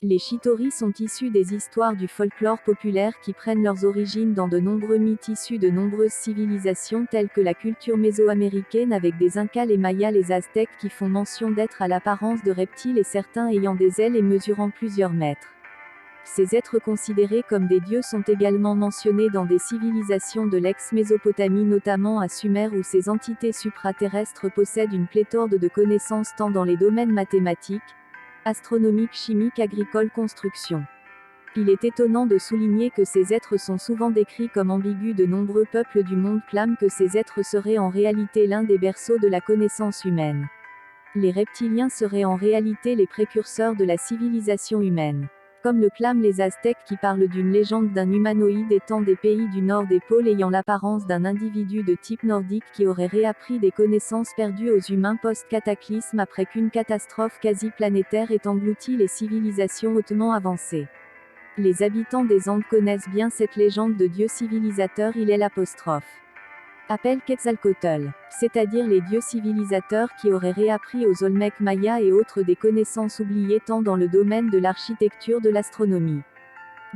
Les Chitauri sont issus des histoires du folklore populaire qui prennent leurs origines dans de nombreux mythes issus de nombreuses civilisations telles que la culture mésoaméricaine avec des Incas, les Mayas, les Aztèques qui font mention d'êtres à l'apparence de reptiles et certains ayant des ailes et mesurant plusieurs mètres. Ces êtres considérés comme des dieux sont également mentionnés dans des civilisations de l'ex-Mésopotamie, notamment à Sumer, où ces entités supraterrestres possèdent une pléthore de connaissances tant dans les domaines mathématiques, astronomiques, chimiques, agricoles, construction. Il est étonnant de souligner que ces êtres sont souvent décrits comme ambigus. De nombreux peuples du monde clament que ces êtres seraient en réalité l'un des berceaux de la connaissance humaine. Les reptiliens seraient en réalité les précurseurs de la civilisation humaine. Comme le clament les Aztèques qui parlent d'une légende d'un humanoïde étant des pays du nord des pôles ayant l'apparence d'un individu de type nordique qui aurait réappris des connaissances perdues aux humains post-cataclysme après qu'une catastrophe quasi-planétaire ait englouti les civilisations hautement avancées. Les habitants des Andes connaissent bien cette légende de dieu civilisateur. Il est l'apostrophe appelle Quetzalcoatl, c'est-à-dire les dieux civilisateurs qui auraient réappris aux Olmecs mayas et autres des connaissances oubliées tant dans le domaine de l'architecture de l'astronomie.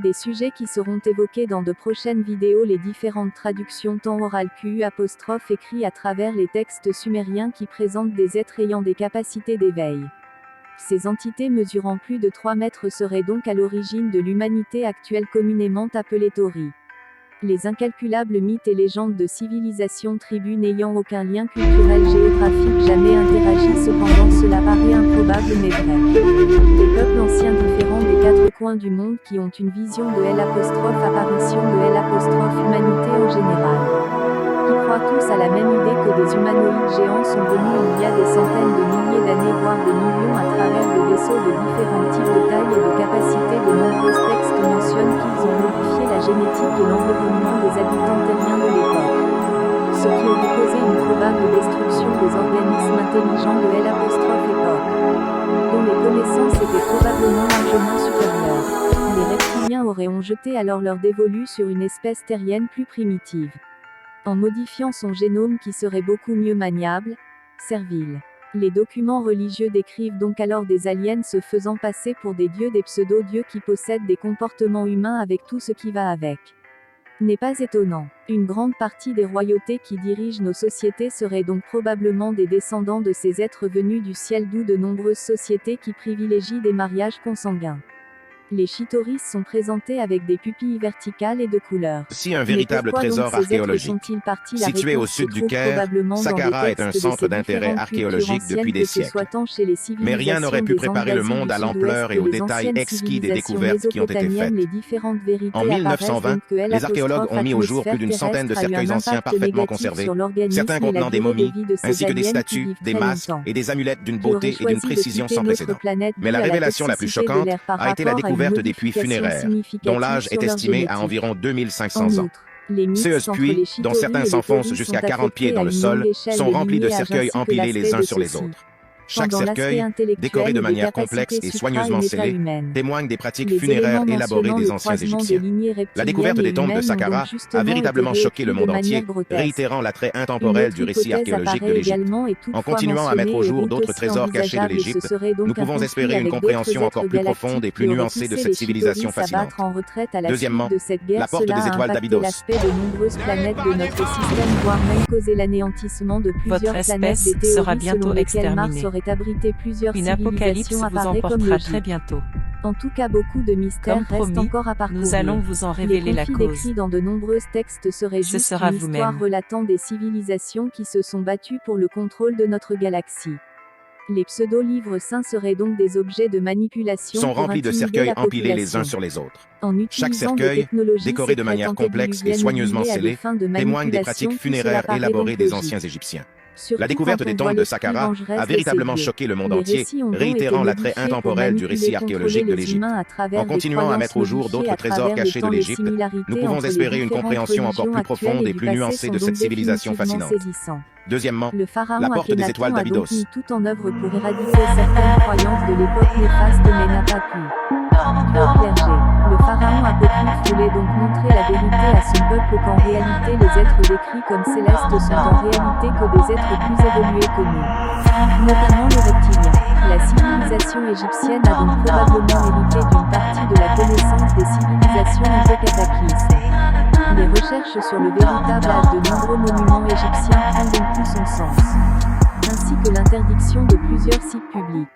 Des sujets qui seront évoqués dans de prochaines vidéos, les différentes traductions tant orales qu'u apostrophe écrits à travers les textes sumériens qui présentent des êtres ayant des capacités d'éveil. Ces entités mesurant plus de 3 mètres seraient donc à l'origine de l'humanité actuelle communément appelée Tauri. Les incalculables mythes et légendes de civilisations tribus n'ayant aucun lien culturel géographique jamais interagi, cependant cela paraît improbable mais vrai. Des peuples anciens différents des 4 coins du monde qui ont une vision de l'apparition de l'humanité en général. Qui croient tous à la même idée que des humanoïdes géants sont venus il y a des centaines de milliers d'années voire des millions à travers des vaisseaux de différents types de taille et de capacités. De nombreux textes mentionnent qu'ils ont modifié la génétique et l'environnement des habitants terriens de l'époque. Ce qui aurait causé une probable destruction des organismes intelligents de l'époque, dont les connaissances étaient probablement largement supérieures. Les reptiliens auraient jeté alors leur dévolu sur une espèce terrienne plus primitive, en modifiant son génome qui serait beaucoup mieux maniable, servile. Les documents religieux décrivent donc alors des aliens se faisant passer pour des dieux, des pseudo-dieux qui possèdent des comportements humains avec tout ce qui va avec. N'est pas étonnant. Une grande partie des royautés qui dirigent nos sociétés seraient donc probablement des descendants de ces êtres venus du ciel, d'où de nombreuses sociétés qui privilégient des mariages consanguins. Les Chitauris sont présentés avec des pupilles verticales et de couleurs. Si un véritable trésor archéologique, situé au sud du Caire, Saqqara est un centre d'intérêt archéologique depuis des siècles. Mais rien n'aurait pu préparer le monde à l'ampleur et aux détails exquis des découvertes qui ont été faites. En 1920, les archéologues ont mis au jour plus d'une centaine de cercueils anciens parfaitement conservés, certains contenant des momies, ainsi que des statues, des masques et des amulettes d'une beauté et d'une précision sans précédent. Mais la révélation la plus choquante a été la découverte des puits funéraires, dont l'âge est estimé à environ 2500 ans. Ces puits, dont certains s'enfoncent jusqu'à 40 pieds dans le sol, sont remplis de cercueils empilés les uns sur les autres. Chaque cercueil, décoré de manière complexe et soigneusement scellé, témoigne des pratiques funéraires élaborées des anciens Égyptiens. La découverte des tombes de Saqqara a véritablement choqué le monde entier, réitérant l'attrait intemporel du récit archéologique de l'Égypte. En continuant à mettre au jour d'autres trésors cachés de l'Égypte, nous pouvons espérer une compréhension encore plus profonde et plus nuancée de cette civilisation fascinante. Deuxièmement, la porte des étoiles d'Abydos. Votre espèce sera bientôt exterminée. Une apocalypse vous emportera très bientôt. En tout cas, beaucoup de mystères restent encore à parcourir. Nous allons vous en révéler la cause. Décrits dans de nombreux textes seraient juste une histoire relatant des civilisations qui se sont battues pour le contrôle de notre galaxie. Les pseudo-livres saints seraient donc des objets de manipulation sont remplis de cercueils empilés les uns sur les autres. Chaque cercueil, décoré de manière complexe et soigneusement scellé, témoigne des pratiques funéraires élaborées des anciens Égyptiens. La découverte des tombes de Saqqara a véritablement choqué le monde entier, réitérant l'attrait intemporel du récit archéologique de l'Égypte. En continuant à mettre au jour d'autres trésors cachés de l'Égypte, nous pouvons espérer une compréhension encore plus profonde et plus nuancée de cette civilisation fascinante. Deuxièmement, la porte des étoiles d'Abydos. Tout en œuvre pour éradiquer certaines croyances de l'époque néfaste mais n'a pas pu. Le pharaon apocryphe voulait donc montrer la vérité à son peuple qu'en réalité les êtres décrits comme célestes sont en réalité que des êtres plus évolués que nous, notamment les reptiliens. La civilisation égyptienne a donc probablement hérité d'une un peu cataclysme. Les recherches sur le véritable âge de nombreux monuments égyptiens prennent donc plus son sens, ainsi que l'interdiction de plusieurs sites publics.